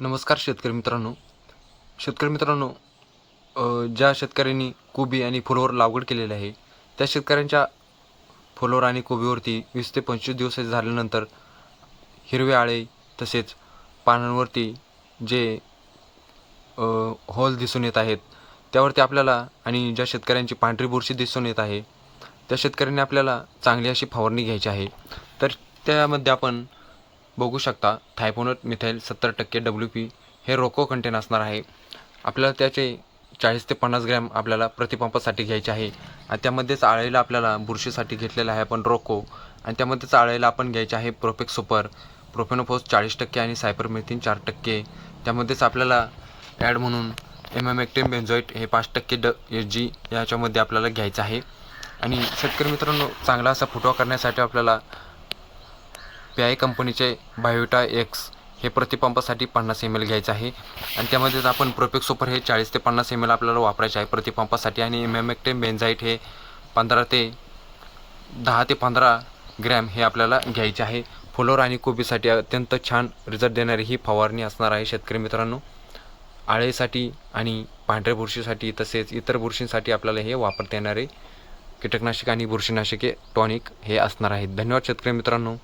नमस्कार शेतकरी मित्रांनो, ज्या शेतकऱ्यांनी कोबी आणि फुलावर लागवड केलेली आहे त्या शेतकऱ्यांच्या फुलावर आणि कोबीवरती 20 ते 25 दिवस झाल्यानंतर हिरवे आळे तसेच पानांवरती जे होल दिसून येत आहेत त्यावरती आपल्याला आणि ज्या शेतकऱ्यांची पांढरी बुरशी दिसून येत आहे त्या शेतकऱ्यांनी आपल्याला चांगली अशी फवारणी घ्यायची आहे. तर त्यामध्ये आपण बघू शकता थायपोनट मिथाइल 70% WP हे रोको कंटेन असणार आहे. आपल्याला त्याचे 40 ते 50 ग्रॅम आपल्याला प्रतिपंपासाठी घ्यायचे आहे आणि त्यामध्येच आळेला आपल्याला बुरशीसाठी घेतलेला आहे आपण रोको आणि त्यामध्येच आळेला आपण घ्यायचे आहे प्रोपेक्स सुपर, प्रोफेनोफॉस 40% आणि सायपरमेथिन 4%. त्यामध्येच आपल्याला ॲड म्हणून इमॅमेक्टिन बेन्झोएट हे 5% SG याच्यामध्ये आपल्याला घ्यायचं आहे. आणि शेतकरी मित्रांनो, चांगला असा फुटवा करण्यासाठी आपल्याला PI कंपनीचे बायोटा एक्स हे प्रतिपंपासाठी 50 ml घ्यायचं आहे आणि त्यामध्येच आपण प्रोपेक्स सुपर हे 40 ते 50 ml आपल्याला वापरायचे आहे प्रतिपंपासाठी आणि इमॅमेक्टिन बेन्झाईट हे 10 ते 15 ग्रॅम हे आपल्याला घ्यायचे आहे. फुलोर आणि कोबीसाठी अत्यंत छान रिझल्ट देणारी ही फवारणी असणार आहे शेतकरी मित्रांनो. आळेसाठी आणि पांढऱ्या बुरशीसाठी तसेच इतर बुरशींसाठी आपल्याला हे वापरता येणारे कीटकनाशक आणि बुरशीनाशके टॉनिक हे असणार आहेत. धन्यवाद शेतकरी मित्रांनो.